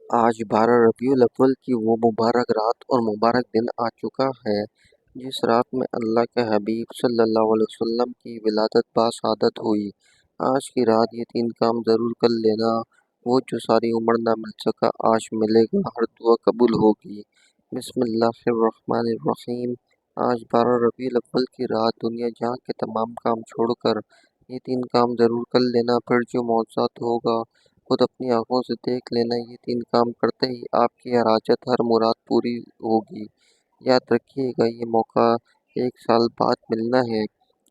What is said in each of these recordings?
آج 12 ربیع الاول کی وہ مبارک رات اور مبارک دن آ چکا ہے جس رات میں اللہ کے حبیب صلی اللہ علیہ وسلم کی ولادت باسعادت ہوئی۔ آج کی رات یہ 3 کام ضرور کر لینا، وہ جو ساری عمر نہ مل سکا آج ملے گا، ہر دعا قبول ہوگی۔ بسم اللہ الرحمن الرحیم۔ آج 12 ربیع الاول کی رات دنیا جہاں کے تمام کام چھوڑ کر یہ 3 کام ضرور کر لینا، پھر جو معجزات ہوگا خود اپنی آنکھوں سے دیکھ لینا۔ یہ 3 کام کرتے ہی آپ کی ہر حاجت، ہر مراد پوری ہوگی۔ یاد رکھیے گا، یہ موقع 1 سال بعد ملنا ہے۔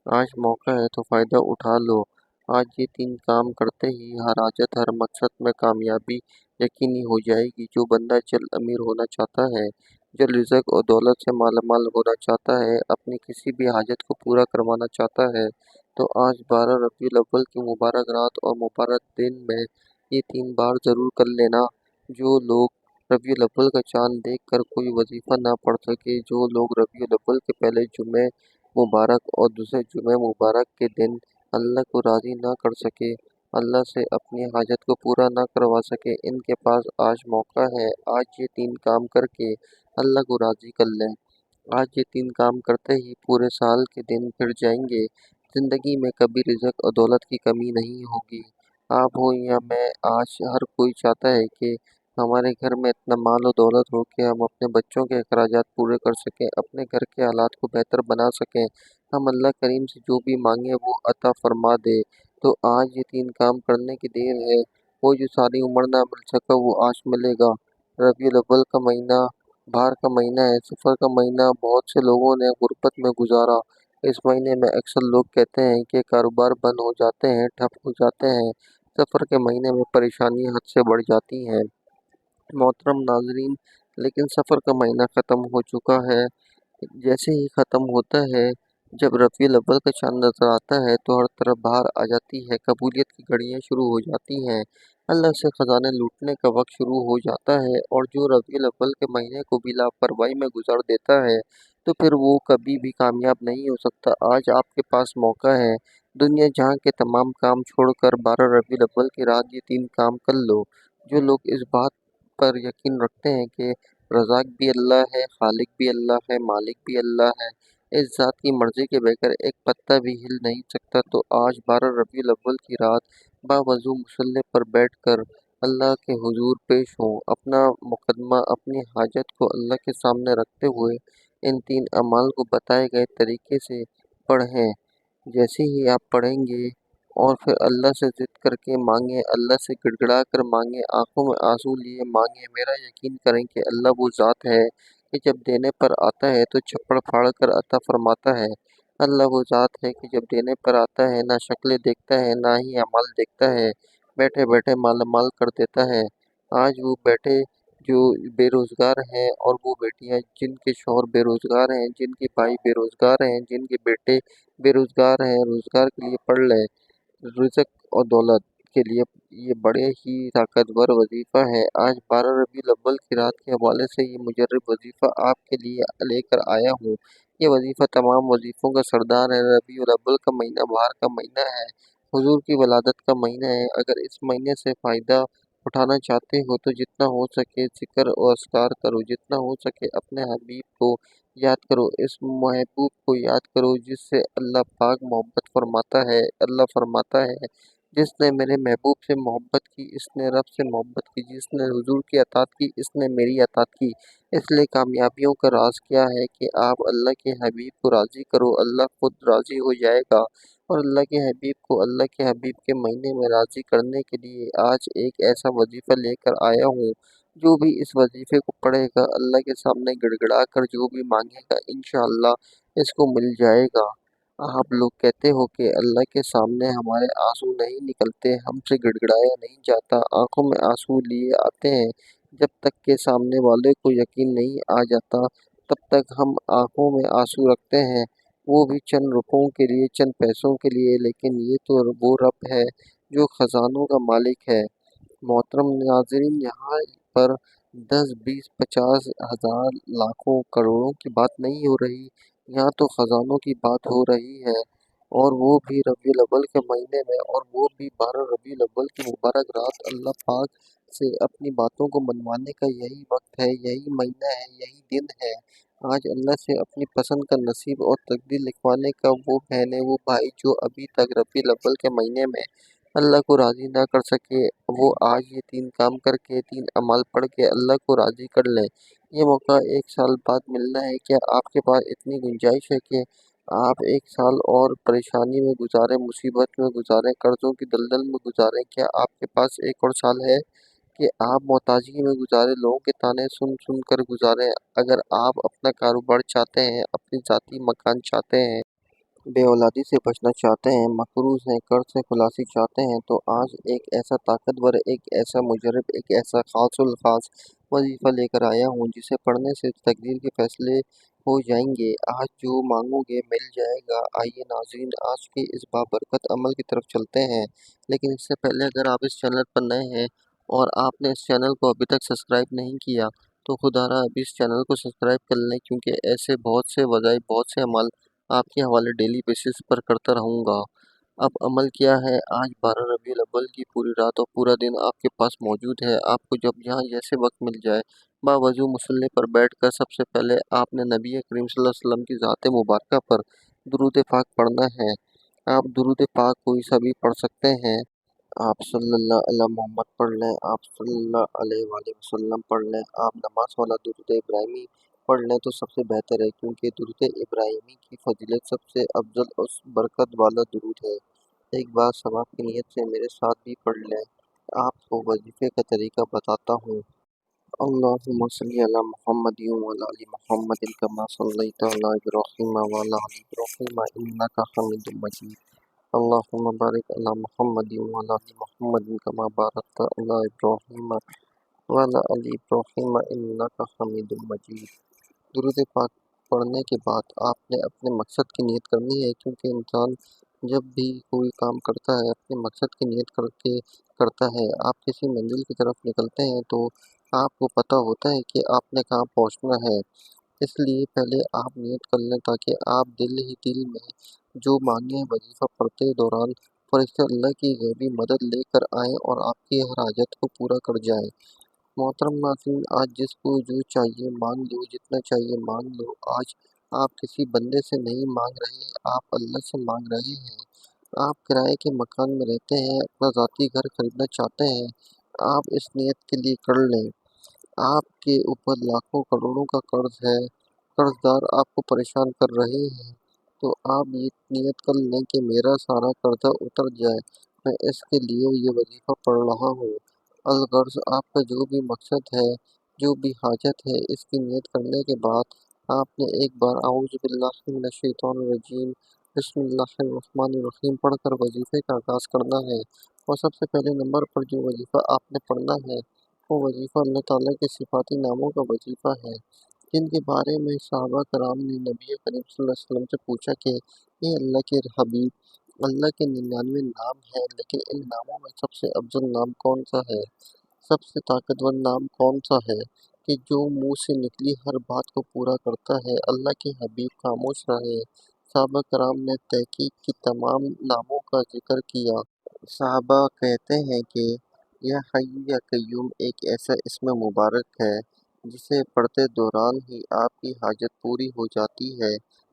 آج موقع ہے تو فائدہ اٹھا لو۔ آج یہ 3 کام کرتے ہی ہر حاجت، ہر مقصد میں کامیابی یقینی ہو جائے گی۔ جو بندہ جلد امیر ہونا چاہتا ہے، جلد رزق اور دولت سے مالا مال ہونا چاہتا ہے، اپنی کسی بھی حاجت کو پورا کروانا چاہتا ہے، تو آج 12 ربیع الاول کی مبارک رات اور مبارک دن میں یہ 3 بار ضرور کر لینا۔ جو لوگ ربیع الاول کا چاند دیکھ کر کوئی وظیفہ نہ پڑھ سکے، جو لوگ ربیع الاول کے پہلے جمعہ مبارک اور دوسرے جمعہ مبارک کے دن اللہ کو راضی نہ کر سکے، اللہ سے اپنی حاجت کو پورا نہ کروا سکے، ان کے پاس آج موقع ہے۔ آج یہ 3 کام کر کے اللہ کو راضی کر لیں۔ آج یہ 3 کام کرتے ہی پورے سال کے دن پھر جائیں گے۔ زندگی میں کبھی رزق اور دولت کی کمی نہیں ہوگی۔ آپ ہو یا میں، آج ہر کوئی چاہتا ہے کہ ہمارے گھر میں اتنا مال و دولت ہو کہ ہم اپنے بچوں کے اخراجات پورے کر سکیں، اپنے گھر کے حالات کو بہتر بنا سکیں، ہم اللہ کریم سے جو بھی مانگیں وہ عطا فرما دے۔ تو آج یہ 3 کام کرنے کی دیر ہے۔ وہ جو ساری عمر نہ مل سکا وہ آج ملے گا۔ ربیع الاول کا مہینہ بہار کا مہینہ ہے، سفر کا مہینہ۔ بہت سے لوگوں نے غربت میں گزارا۔ اس مہینے میں اکثر لوگ کہتے ہیں کہ کاروبار بند ہو جاتے ہیں، ٹھپ ہو جاتے ہیں۔ سفر کے مہینے میں پریشانیاں حد سے بڑھ جاتی ہیں۔ محترم ناظرین، لیکن سفر کا مہینہ ختم ہو چکا ہے۔ جیسے ہی ختم ہوتا ہے، جب ربیع الاول کا چاند نظر آتا ہے تو ہر طرف بہار آ جاتی ہے، قبولیت کی گھڑیاں شروع ہو جاتی ہیں، اللہ سے خزانے لوٹنے کا وقت شروع ہو جاتا ہے۔ اور جو ربیع الاول کے مہینے کو بھی لاپرواہی میں گزار دیتا ہے تو پھر وہ کبھی بھی کامیاب نہیں ہو سکتا۔ آج آپ کے پاس موقع ہے، دنیا جہاں کے تمام کام چھوڑ کر 12 ربیع الاول کی رات یہ 3 کام کر لو۔ جو لوگ اس بات پر یقین رکھتے ہیں کہ رزاق بھی اللہ ہے، خالق بھی اللہ ہے، مالک بھی اللہ ہے، اس ذات کی مرضی کے بغیر ایک پتہ بھی ہل نہیں سکتا، تو آج 12 ربیع الاول کی رات باوضو مصلی پر بیٹھ کر اللہ کے حضور پیش ہوں، اپنا مقدمہ، اپنی حاجت کو اللہ کے سامنے رکھتے ہوئے ان 3 اعمال کو بتائے گئے طریقے سے پڑھیں۔ جیسے ہی آپ پڑھیں گے اور پھر اللہ سے ضد کر کے مانگیں، اللہ سے گڑ گڑا کر مانگیں، آنکھوں میں آنسو لیے مانگیں، میرا یقین کریں کہ اللہ وہ ذات ہے کہ جب دینے پر آتا ہے تو چھپڑ پھاڑ کر عطا فرماتا ہے۔ اللہ وہ ذات ہے کہ جب دینے پر آتا ہے نہ شکلیں دیکھتا ہے نہ ہی اعمال دیکھتا ہے، بیٹھے بیٹھے مالا مال کر دیتا ہے۔ آج وہ بیٹے جو بے روزگار ہیں اور وہ بیٹیاں جن کے شوہر بے روزگار ہیں، جن کے بھائی بے روزگار ہیں، جن کے بیٹے بے روزگار ہیں، روزگار کے لیے پڑھ لیں، رزق اور دولت کے لیے یہ بڑے ہی طاقتور وظیفہ ہے۔ آج 12 ربیع الاول کی رات کے حوالے سے یہ مجرب وظیفہ آپ کے لیے لے کر آیا ہوں۔ یہ وظیفہ تمام وظیفوں کا سردار ہے۔ ربیع الاول کا مہینہ بہار کا مہینہ ہے، حضور کی ولادت کا مہینہ ہے۔ اگر اس مہینے سے فائدہ اٹھانا چاہتے ہو تو جتنا ہو سکے ذکر و اذکار کرو، جتنا ہو سکے اپنے حبیب کو یاد کرو، اس محبوب کو یاد کرو جس سے اللہ پاک محبت فرماتا ہے۔ اللہ فرماتا ہے، جس نے میرے محبوب سے محبت کی اس نے رب سے محبت کی، جس نے حضور کی اطاعت کی اس نے میری اطاعت کی۔ اس لیے کامیابیوں کا راز کیا ہے کہ آپ اللہ کے حبیب کو راضی کرو، اللہ خود راضی ہو جائے گا۔ اور اللہ کے حبیب کو اللہ کے حبیب کے مہینے میں راضی کرنے کے لیے آج ایک ایسا وظیفہ لے کر آیا ہوں، جو بھی اس وظیفے کو پڑھے گا اللہ کے سامنے گڑ گڑا کر جو بھی مانگے گا انشاءاللہ اس کو مل جائے گا۔ آپ لوگ کہتے ہو کہ اللہ کے سامنے ہمارے آنسو نہیں نکلتے، ہم سے گڑ گڑایا نہیں جاتا، آنکھوں میں آنسو لیے آتے ہیں، جب تک کہ سامنے والے کو یقین نہیں آ جاتا تب تک ہم آنکھوں میں آنسو رکھتے ہیں، وہ بھی چند روپوں کے لیے، چند پیسوں کے لیے، لیکن یہ تو وہ رب ہے جو خزانوں کا مالک ہے۔ محترم ناظرین، یہاں پر 10، 20، 50 ہزار، لاکھوں، کروڑوں کی بات نہیں ہو رہی، یہاں تو خزانوں کی بات ہو رہی ہے۔ اور وہ بھی ربیع الاول کے مہینے میں، اور وہ بھی 12 ربیع الاول کی مبارک رات۔ اللہ پاک سے اپنی باتوں کو منوانے کا یہی وقت ہے، یہی مہینہ ہے، یہی دن ہے۔ آج اللہ سے اپنی پسند کا نصیب اور تقدیر لکھوانے کا وہ بہنیں، وہ بھائی جو ابھی تک ربیع الاول کے مہینے میں اللہ کو راضی نہ کر سکے، وہ آج یہ 3 کام کر کے، 3 اعمال پڑھ کے اللہ کو راضی کر لیں۔ یہ موقع 1 سال بعد ملنا ہے۔ کیا آپ کے پاس اتنی گنجائش ہے کہ آپ 1 سال اور پریشانی میں گزاریں، مصیبت میں گزاریں، قرضوں کی دلدل میں گزاریں؟ کیا آپ کے پاس 1 اور سال ہے کہ آپ محتاجی میں گزاریں، لوگوں کے طعنے سن سن کر گزاریں؟ اگر آپ اپنا کاروبار چاہتے ہیں، اپنی ذاتی مکان چاہتے ہیں، بے اولادی سے بچنا چاہتے ہیں، مقروض ہیں، قرض سے خلاصی چاہتے ہیں، تو آج ایک ایسا طاقتور، ایک ایسا مجرب، ایک ایسا خاص الخاص وظیفہ لے کر آیا ہوں جسے پڑھنے سے تقدیر کے فیصلے ہو جائیں گے۔ آج جو مانگو گے مل جائے گا۔ آئیے ناظرین، آج کے اس بابرکت عمل کی طرف چلتے ہیں، لیکن اس سے پہلے اگر آپ اس چینل پر نئے ہیں اور آپ نے اس چینل کو ابھی تک سبسکرائب نہیں کیا تو خدا را ابھی اس چینل کو سبسکرائب کر لیں، کیونکہ ایسے بہت سے وظائف، بہت سے عمل آپ کے حوالے ڈیلی بیسس پر کرتا رہوں گا۔ اب عمل کیا ہے؟ آج 12 ربیع الاول کی پوری رات اور پورا دن آپ کے پاس موجود ہے۔ آپ کو جب جہاں جیسے وقت مل جائے، باوضو مصلی پر بیٹھ کر سب سے پہلے آپ نے نبی کریم صلی اللہ علیہ وسلم کی ذات مبارکہ پر درود پاک پڑھنا ہے۔ آپ درود پاک کوئی سا بھی پڑھ سکتے ہیں۔ آپ صلی اللہ علیہ محمد پڑھ لیں، آپ صلی اللہ علیہ وآلہ وسلم پڑھ لیں، آپ نماز والا درود ابراہیمی پڑھ لیں تو سب سے بہتر ہے، کیونکہ درود ابراہیمی کی فضیلت سب سے افضل اور برکت والا درود ہے۔ ایک بار ثواب کی نیت سے میرے ساتھ بھی پڑھ لیں۔ آپ کو وظیفے کا طریقہ بتاتا ہوں۔ اللہم صلی علی محمد وعلی آل محمد کما صلیت علی ابراہیم وعلی آل ابراہیم انک حمید مجید۔ اللہم بارک علی محمد وعلی آل محمد کما بارکت علی ابراہیم وعلی آل ابراہیم انک حمید مجید۔ درود پاک پڑھنے کے بعد آپ نے اپنے مقصد کی نیت کرنی ہے، کیونکہ انسان جب بھی کوئی کام کرتا ہے اپنے مقصد کی نیت کر کے کرتا ہے۔ آپ کسی منزل کی طرف نکلتے ہیں تو آپ کو پتہ ہوتا ہے کہ آپ نے کہاں پہنچنا ہے، اس لیے پہلے آپ نیت کر لیں تاکہ آپ دل ہی دل میں جو مانگیں وظیفہ پڑھتے دوران فرشتے اللہ کی غیبی مدد لے کر آئیں اور آپ کی ہر حاجت کو پورا کر جائیں۔ محترم ناظرین، آج جس کو جو چاہیے مانگ لو، جتنا چاہیے مانگ لو۔ آج آپ کسی بندے سے نہیں مانگ رہے، آپ اللہ سے مانگ رہے ہیں۔ آپ کرائے کے مکان میں رہتے ہیں، اپنا ذاتی گھر خریدنا چاہتے ہیں، آپ اس نیت کے لیے کر لیں۔ آپ کے اوپر لاکھوں کروڑوں کا قرض ہے، قرض دار آپ کو پریشان کر رہے ہیں، تو آپ یہ نیت کر لیں کہ میرا سارا قرضہ اتر جائے، میں اس کے لیے یہ وظیفہ پڑھ رہا ہوں۔ الغرض آپ کا جو بھی مقصد ہے، جو بھی حاجت ہے، اس کی نیت کرنے کے بعد آپ نے ایک بار اعوذ باللہ من الشیطان الرجیم بسم اللہ الرحمن الرحیم پڑھ کر وظیفے کا آغاز کرنا ہے۔ اور سب سے پہلے نمبر پر جو وظیفہ آپ نے پڑھنا ہے وہ وظیفہ اللہ تعالیٰ کے صفاتی ناموں کا وظیفہ ہے، جن کے بارے میں صحابہ کرام نے نبی کریم صلی اللہ علیہ وسلم سے پوچھا کہ اے اللہ کے حبیب، اللہ کے 99 نام ہیں، لیکن ان ناموں میں سب سے افضل نام کون سا ہے؟ سب سے طاقتور نام کون سا ہے کہ جو منہ سے نکلی ہر بات کو پورا کرتا ہے؟ اللہ کے حبیب خاموش رہے۔ صحابہ کرام نے تحقیق کی، تمام ناموں کا ذکر کیا۔ صحابہ کہتے ہیں کہ یا حی یا قیوم ایک ایسا اسم مبارک ہے جسے پڑھتے دوران ہی آپ کی حاجت پوری ہو جاتی ہے،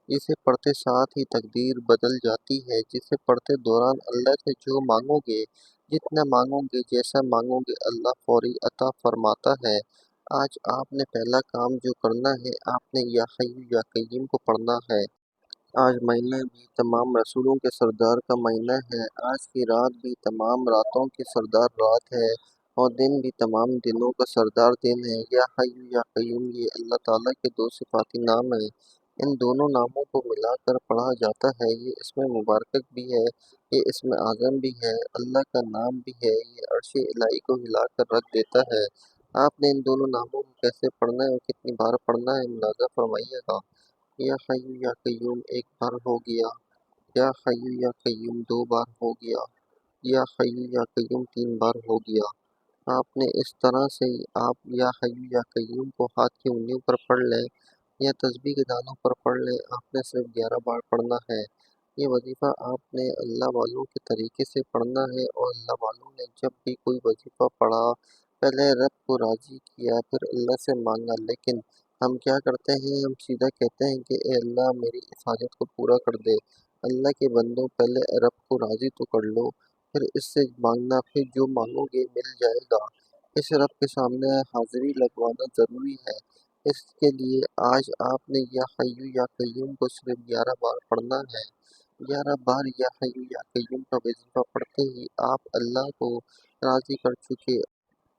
جسے پڑھتے ساتھ ہی تقدیر بدل جاتی ہے، جسے پڑھتے دوران اللہ سے جو مانگو گے، جتنا مانگو گے، جیسا مانگو گے، اللہ فوری عطا فرماتا ہے۔ آج آپ نے پہلا کام جو کرنا ہے، آپ نے یا حی یا قیوم کو پڑھنا ہے۔ آج مہینہ بھی تمام رسولوں کے سردار کا مہینہ ہے، آج کی رات بھی تمام راتوں کی سردار رات ہے، اور دن بھی تمام دنوں کا سردار دن ہے۔ یا حی یا قیوم یہ اللہ تعالیٰ کے 2 صفاتی نام ہیں۔ ان دونوں ناموں کو ملا کر پڑھا جاتا ہے۔ یہ اسم مبارک بھی ہے، یہ اسم اعظم بھی ہے، اللہ کا نام بھی ہے، یہ عرش الہی کو ہلا کر رکھ دیتا ہے۔ آپ نے ان دونوں ناموں کو کیسے پڑھنا ہے اور کتنی بار پڑھنا ہے، ملاحظہ فرمائیے گا۔ یا حی یا قیوم ایک بار ہو گیا، یا حی یا قیوم 2 بار ہو گیا، یا حی یا قیوم 3 بار ہو گیا۔ آپ نے اس طرح سے آپ یا حی یا قیوم کو ہاتھ کی انگلیوں پر پڑھ لیں یا تسبیح کے دانوں پر پڑھ لیں، آپ نے صرف 11 بار پڑھنا ہے۔ یہ وظیفہ آپ نے اللہ والوں کے طریقے سے پڑھنا ہے، اور اللہ والوں نے جب بھی کوئی وظیفہ پڑھا پہلے رب کو راضی کیا پھر اللہ سے مانگا، لیکن ہم کیا کرتے ہیں، ہم سیدھا کہتے ہیں کہ اے اللہ میری اس حاجت کو پورا کر دے۔ اللہ کے بندوں پہلے رب کو راضی تو کر لو، پھر اس سے مانگنا، پھر جو مانگو گے مل جائے گا۔ اس رب کے سامنے حاضری لگوانا ضروری ہے۔ اس کے لیے آج آپ نے یا حیو یا قیوم کو صرف 11 بار پڑھنا ہے۔ 11 بار یا حیو یا قیوم کا وظیفہ پڑھتے ہی آپ اللہ کو راضی کر چکے،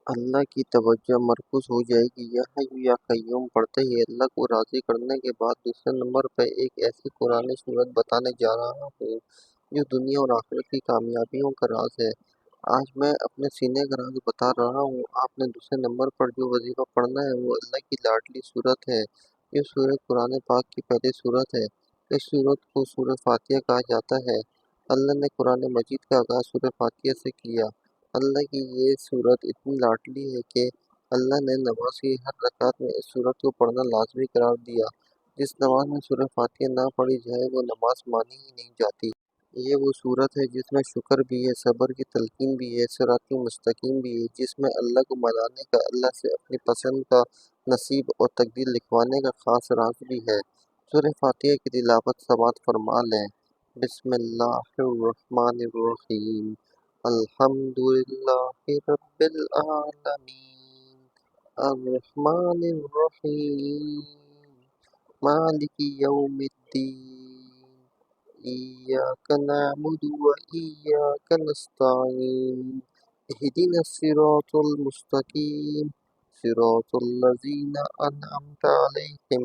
اللہ کی توجہ مرکوز ہو جائے گی۔ یا حیو یا قیوم پڑھتے ہی اللہ کو راضی کرنے کے بعد دوسرے نمبر پہ ایک ایسی قرآن صورت بتانے جا رہا ہوں جو دنیا اور آخرت کی کامیابیوں کا راز ہے۔ آج میں اپنے سینے کا راز بتا رہا ہوں۔ آپ نے دوسرے نمبر پر جو وظیفہ پڑھنا ہے وہ اللہ کی لاڈلی صورت ہے۔ یہ صورت قرآن پاک کی پہلی صورت ہے۔ اس صورت کو سورہ فاتحہ کہا جاتا ہے۔ اللہ نے قرآن مجید کا آغاز سورہ فاتحہ سے کیا۔ اللہ کی یہ صورت اتنی لاڈلی ہے کہ اللہ نے نماز کی ہر رکعت میں اس صورت کو پڑھنا لازمی قرار دیا۔ جس نماز میں سورہ فاتحہ نہ پڑھی جائے وہ نماز مانی ہی نہیں جاتی۔ یہ وہ صورت ہے جس میں شکر بھی ہے، صبر کی تلقین بھی ہے، صراط مستقیم بھی ہے، جس میں اللہ کو منانے کا، اللہ سے اپنی پسند کا نصیب اور تقدیر لکھوانے کا خاص راز بھی ہے۔ سورہ فاتحہ کی تلاوت سماعت فرما لیں۔ بسم اللہ الرحمن الرحیم۔ الحمد للہ رب العالمین، الرحمن الرحیم، مالک یوم الدین، ایاک نعبد و ایاک نستعین، اہدنا الصراط المستقیم، صراط الذین انعمت علیہم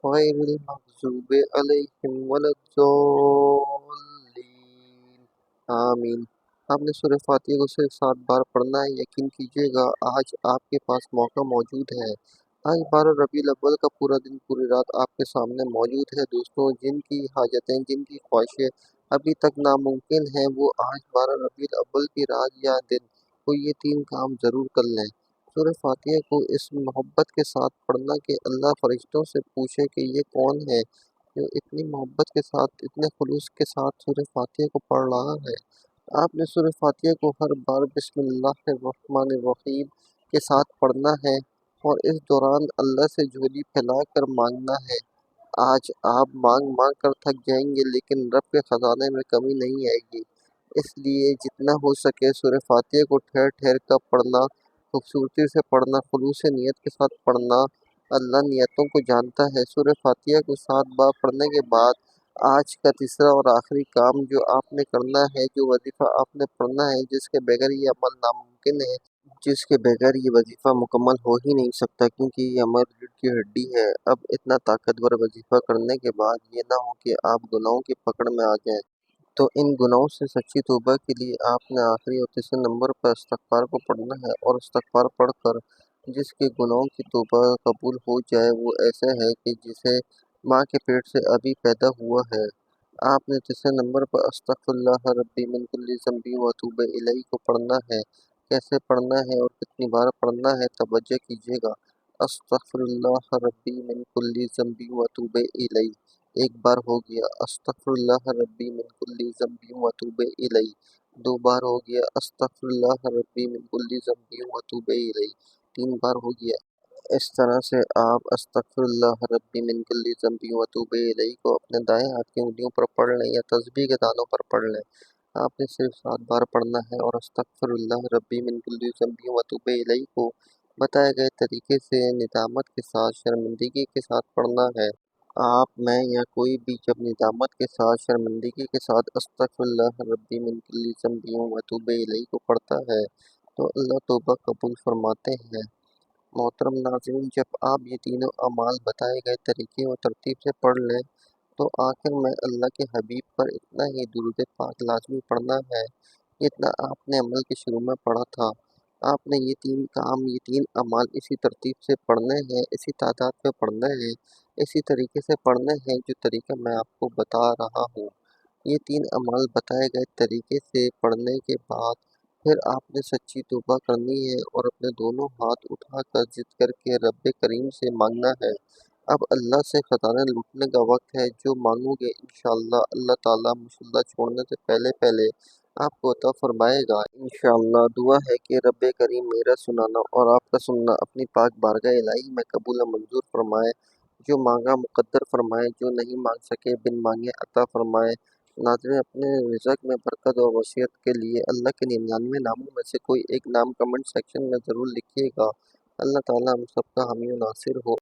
غیر المغضوب علیہم ولا الضالین، آمین۔ آپ نے سورہ فاتحہ کو صرف 7 بار پڑھنا ہے۔ یقین کیجیے گا آج آپ کے پاس موقع موجود ہے۔ آج 12 ربیع الاول کا پورا دن پوری رات آپ کے سامنے موجود ہے۔ دوستوں، جن کی حاجتیں، جن کی خواہشیں ابھی تک ناممکن ہیں، وہ آج 12 ربیع الاول کی رات یا دن کو یہ 3 کام ضرور کر لیں۔ سورہ فاتحہ کو اس محبت کے ساتھ پڑھنا کہ اللہ فرشتوں سے پوچھے کہ یہ کون ہے جو اتنی محبت کے ساتھ، اتنے خلوص کے ساتھ سورہ فاتحہ کو پڑھ رہا ہے۔ آپ نے سورہ فاتحہ کو ہر بار بسم اللہ الرحمن الرحیم کے ساتھ پڑھنا ہے اور اس دوران اللہ سے جھولی پھیلا کر مانگنا ہے۔ آج آپ مانگ مانگ کر تھک جائیں گے لیکن رب کے خزانے میں کمی نہیں آئے گی۔ اس لیے جتنا ہو سکے سورہ فاتحہ کو ٹھہر ٹھہر کر پڑھنا، خوبصورتی سے پڑھنا، خلوص نیت کے ساتھ پڑھنا۔ اللہ نیتوں کو جانتا ہے۔ سورہ فاتحہ کو 7 بار پڑھنے کے بعد آج کا تیسرا اور آخری کام جو آپ نے کرنا ہے، جو وظیفہ آپ نے پڑھنا ہے، جس کے بغیر یہ عمل ناممکن ہے، جس کے بغیر یہ وظیفہ مکمل ہو ہی نہیں سکتا، کیونکہ یہ ہماری ریڑھ کی ہڈی ہے۔ اب اتنا طاقتور وظیفہ کرنے کے بعد یہ نہ ہو کہ آپ گناہوں کی پکڑ میں آ جائیں۔ تو ان گناہوں سے سچی توبہ کے لیے آپ نے آخری اور تیسرے نمبر پر استغفار کو پڑھنا ہے، اور استغفار پڑھ کر جس کے گناہوں کی توبہ قبول ہو جائے وہ ایسا ہے کہ جسے ماں کے پیٹ سے ابھی پیدا ہوا ہے۔ آپ نے تیسرے نمبر پر استغفر اللہ ربی من کل ذنب و اتوب الیہ کو پڑھنا ہے۔ کیسے پڑھنا ہے اور کتنی بار پڑھنا ہے، توجہ کیجیے گا۔ استغفر اللہ ربی من کل ذنب و اتوب الیہ ایک بار ہو گیا۔ استغفر اللہ ربی من کل ذنب و اتوب الیہ 2 بار ہو گیا۔ استغفر اللہ ربی من کل ذنب و اتوب الیہ 3 بار ہو گیا۔ اس طرح سے آپ استغفر اللہ ربی من کل ذنب و اتوب الیہ کو اپنے دائیں ہاتھ کی انگلیوں پر پڑھ لیں یا تسبیح کے دانوں پر پڑھ لیں۔ آپ نے صرف 7 بار پڑھنا ہے، اور استغفر اللہ ربی من کل ذنب و اتوب الیہ کو بتائے گئے طریقے سے ندامت کے ساتھ، شرمندگی کے ساتھ پڑھنا ہے۔ آپ میں یا کوئی بھی جب ندامت کے ساتھ، شرمندگی کے ساتھ استغفر اللہ ربی من کل ذنب و اتوب الیہ کو پڑھتا ہے تو اللہ توبہ قبول فرماتے ہیں۔ محترم ناظرین، جب آپ یہ تینوں اعمال بتائے گئے طریقے اور ترتیب سے پڑھ لیں تو آخر میں اللہ کے حبیب پر اتنا ہی درود پاک لازمی پڑھنا ہے جتنا آپ نے عمل کے شروع میں پڑھا تھا۔ آپ نے یہ 3 کام، یہ 3 اعمال اسی ترتیب سے پڑھنے ہیں، اسی تعداد میں پڑھنے ہیں، اسی طریقے سے پڑھنے ہیں جو طریقہ میں آپ کو بتا رہا ہوں۔ یہ 3 اعمال بتائے گئے طریقے سے پڑھنے کے بعد پھر آپ نے سچی توبہ کرنی ہے اور اپنے دونوں ہاتھ اٹھا کر ضد کر کے رب کریم سے مانگنا ہے۔ اب اللہ سے خزانے لوٹنے کا وقت ہے، جو مانگو گے انشاءاللہ اللہ تعالیٰ مصلح چھوڑنے سے پہلے پہلے آپ کو عطا فرمائے گا انشاءاللہ۔ دعا ہے کہ رب کریم میرا سنانا اور آپ کا سننا اپنی پاک بارگاہ الہی میں قبول و منظور فرمائے، جو مانگا مقدر فرمائے، جو نہیں مانگ سکے بن مانگے عطا فرمائے۔ ناظرین، اپنے رزق میں برکت اور وسعت کے لیے اللہ کے 99 ناموں میں سے کوئی ایک نام کمنٹ سیکشن میں ضرور لکھیے گا۔ اللہ تعالیٰ ہم سب کا حامی و ناصر ہو۔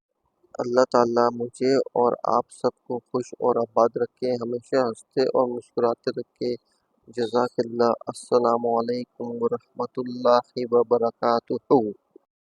اللہ تعالیٰ مجھے اور آپ سب کو خوش اور آباد رکھے، ہمیشہ ہنستے اور مسکراتے رکھے۔ جزاک اللہ۔ السلام علیکم ورحمۃ اللہ وبرکاتہ۔